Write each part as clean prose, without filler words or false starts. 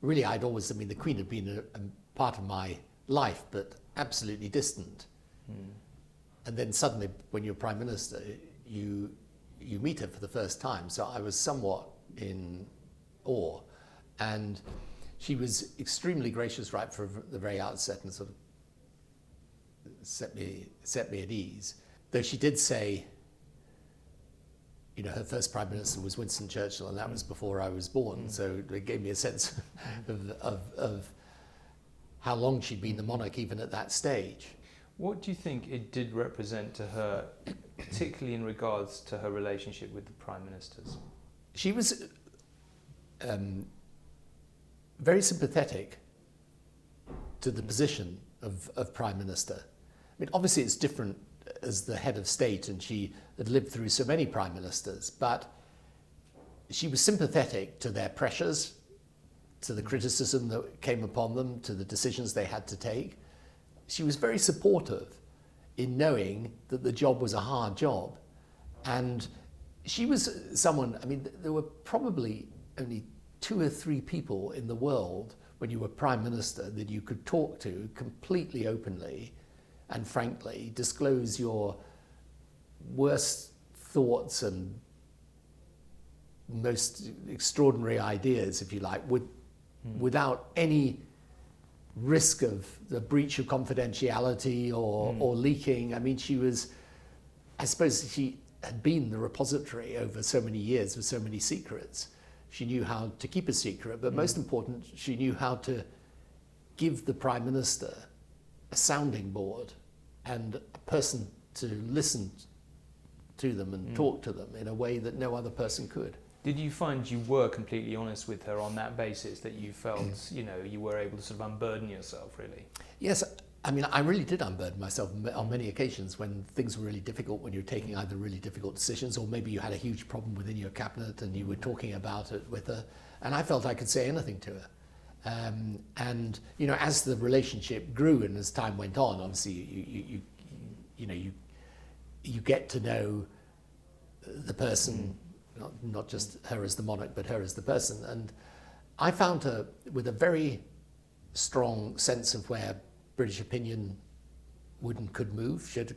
really I'd always, the Queen had been a part of my life, but absolutely distant. And then suddenly, when you're Prime Minister, you meet her for the first time. So I was somewhat in awe. And she was extremely gracious right from the very outset and sort of set me at ease. Though she did say, her first Prime Minister was Winston Churchill, and that was before I was born. So it gave me a sense of how long she'd been the monarch even at that stage. What do you think it did represent to her, particularly in regards to her relationship with the Prime Ministers? She was very sympathetic to the position of Prime Minister. Obviously it's different as the head of state, and she had lived through so many Prime Ministers, but she was sympathetic to their pressures, to the criticism that came upon them, to the decisions they had to take. She was very supportive in knowing that the job was a hard job. And she was someone, there were probably only 2 or 3 people in the world when you were Prime Minister that you could talk to completely openly and frankly, disclose your worst thoughts and most extraordinary ideas, if you like, without any risk of the breach of confidentiality or leaking. She was, I suppose she had been the repository over so many years with so many secrets. She knew how to keep a secret, but most important, she knew how to give the Prime Minister a sounding board and a person to listen to them and talk to them in a way that no other person could. Did you find you were completely honest with her on that basis, that you felt, you were able to sort of unburden yourself, really? Yes, I really did unburden myself on many occasions when things were really difficult, when you were taking either really difficult decisions or maybe you had a huge problem within your cabinet and you were talking about it with her. And I felt I could say anything to her. And as the relationship grew and as time went on, obviously you get to know the person, not just her as the monarch, but her as the person. And I found her with a very strong sense of where British opinion would and could move. She had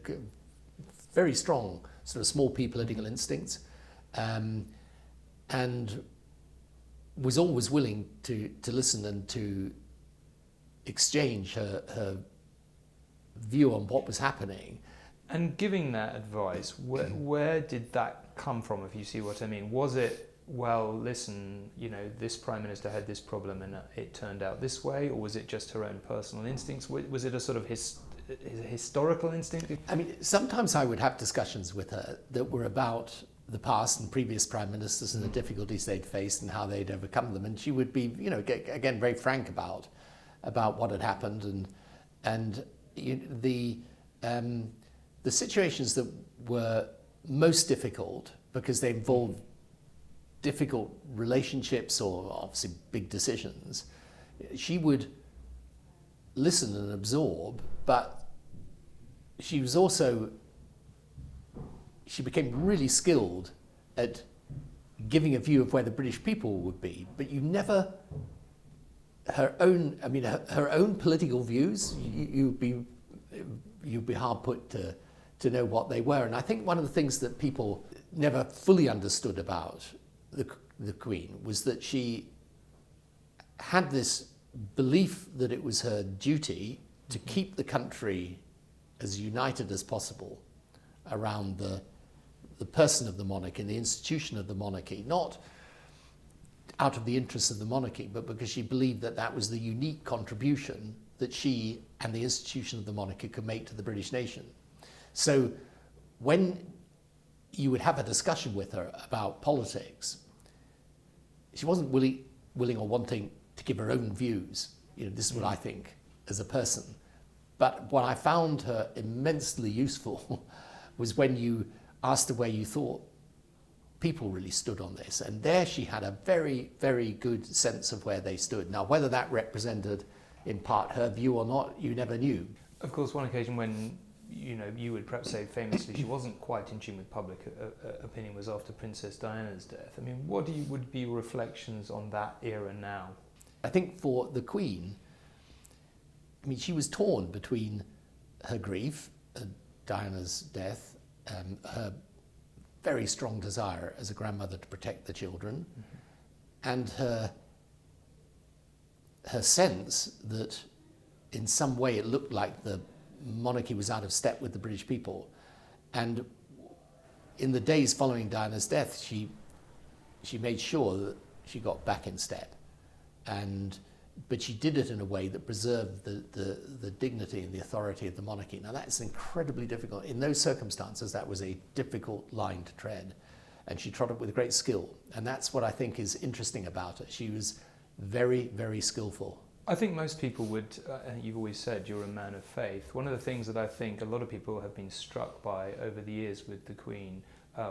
very strong sort of small p political instincts, and was always willing to listen and to exchange her view on what was happening. And giving that advice, where did that come from, if you see what I mean? Was it, well, listen, this Prime Minister had this problem and it turned out this way, or was it just her own personal instincts? Was it a sort of historical instinct? Sometimes I would have discussions with her that were about the past and previous Prime Ministers and the difficulties they'd faced and how they'd overcome them. And she would be, again, very frank about what had happened and the situations that were most difficult because they involved difficult relationships or obviously big decisions. She would listen and absorb, but she became really skilled at giving a view of where the British people would be, but you never, her own political views, you'd be hard put to know what they were. And I think one of the things that people never fully understood about the Queen was that she had this belief that it was her duty to keep the country as united as possible around the person of the monarch and the institution of the monarchy, not out of the interests of the monarchy, but because she believed that that was the unique contribution that she and the institution of the monarchy could make to the British nation. So when you would have a discussion with her about politics, she wasn't willing or wanting to give her own views. This is what I think as a person. But what I found her immensely useful was when you asked her where you thought people really stood on this. And there she had a very, very good sense of where they stood. Now, whether that represented in part her view or not, you never knew. Of course, one occasion when you would perhaps say famously she wasn't quite in tune with public opinion was after Princess Diana's death. What would be your reflections on that era now? I think for the Queen, I mean, she was torn between her grief at Diana's death, her very strong desire as a grandmother to protect the children, and her sense that in some way it looked like the monarchy was out of step with the British people. And in the days following Diana's death, she made sure that she got back in step. But she did it in a way that preserved the dignity and the authority of the monarchy. Now that's incredibly difficult. In those circumstances, that was a difficult line to tread. And she trod it with great skill. And that's what I think is interesting about her. She was very, very skillful. I think most people would, you've always said you're a man of faith. One of the things that I think a lot of people have been struck by over the years with the Queen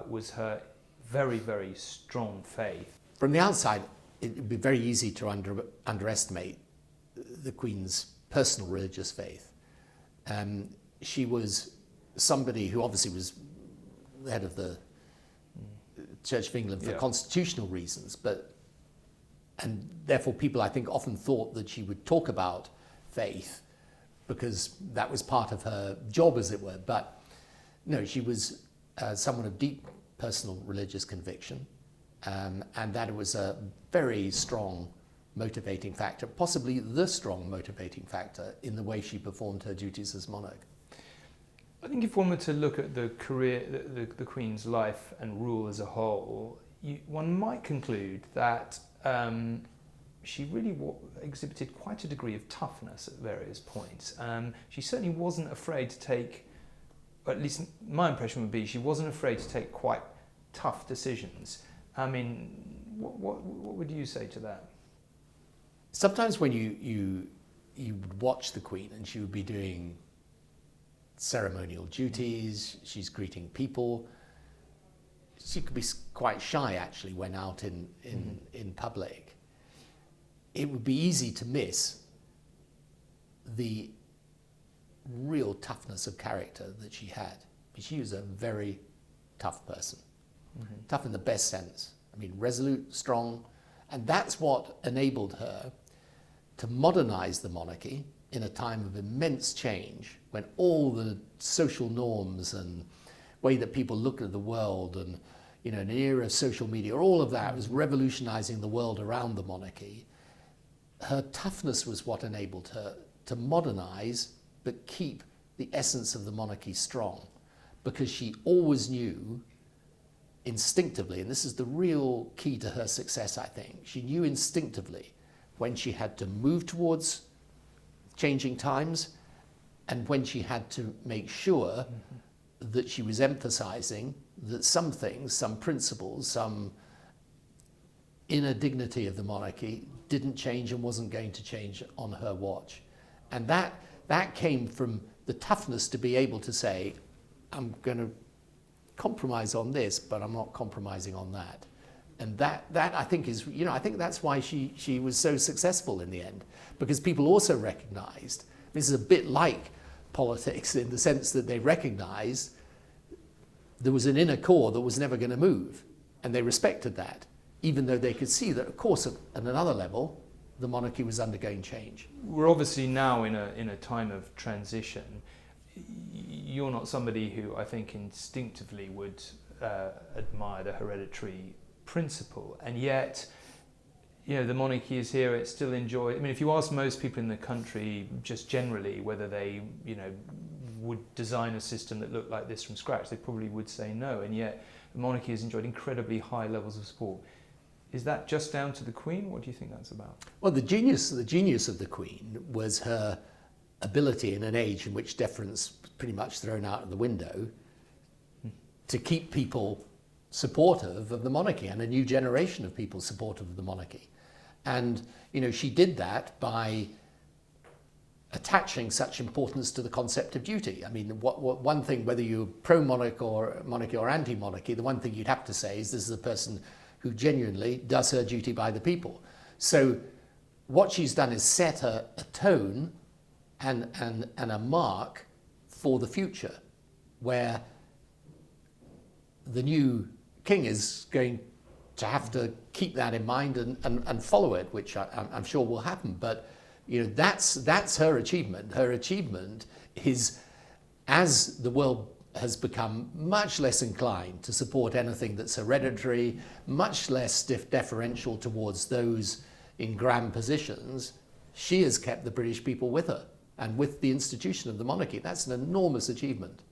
was her very, very strong faith. From the outside, it would be very easy to underestimate the Queen's personal religious faith. She was somebody who obviously was the head of the Church of England for constitutional reasons, and therefore people, I think, often thought that she would talk about faith because that was part of her job, as it were. But no, she was someone of deep personal religious conviction, and that it was a very strong motivating factor, possibly the strong motivating factor in the way she performed her duties as monarch. I think if one were to look at the career, the Queen's life and rule as a whole, one might conclude that she really exhibited quite a degree of toughness at various points. She certainly wasn't afraid to take, or at least my impression would be, she wasn't afraid to take quite tough decisions. I mean, what would you say to that? Sometimes when you would watch the Queen and she would be doing ceremonial duties, she's greeting people, she could be quite shy actually when out in public. It would be easy to miss the real toughness of character that she had. She was a very tough person, tough in the best sense. I mean, resolute, strong, and that's what enabled her to modernize the monarchy in a time of immense change, when all the social norms and way that people look at the world and, you know, in an era of social media, all of that was revolutionizing the world around the monarchy. Her toughness was what enabled her to modernize but keep the essence of the monarchy strong, because she always knew instinctively, and this is the real key to her success, I think, she knew instinctively when she had to move towards changing times and when she had to make sure that she was emphasizing that some things, some principles, some inner dignity of the monarchy didn't change and wasn't going to change on her watch. And that came from the toughness to be able to say, I'm going to compromise on this, but I'm not compromising on that. And that I think is, you know, I think that's why she was so successful in the end, because people also recognized, this is a bit like politics in the sense that they recognized there was an inner core that was never going to move, and they respected that, even though they could see that, of course, at another level, the monarchy was undergoing change. We're obviously now in a time of transition. You're not somebody who I think instinctively would admire the hereditary principle, and yet, you know, the monarchy is here. It's still enjoyed. I mean, if you ask most people in the country, just generally, whether they, you know, would design a system that looked like this from scratch, they probably would say no. And yet, the monarchy has enjoyed incredibly high levels of support. Is that just down to the Queen? What do you think that's about? Well, the genius of the Queen was her ability in an age in which deference was pretty much thrown out of the window to keep people supportive of the monarchy, and a new generation of people supportive of the monarchy. And, you know, she did that by attaching such importance to the concept of duty. I mean, one thing, whether you're pro-monarch or monarchy or anti-monarchy, the one thing you'd have to say is this is a person who genuinely does her duty by the people. So what she's done is set a tone and a mark for the future, where the new king is going to have to keep that in mind and follow it, which I'm sure will happen. But that's her achievement. Her achievement is, as the world has become much less inclined to support anything that's hereditary, much less deferential towards those in grand positions, she has kept the British people with her and with the institution of the monarchy. That's an enormous achievement.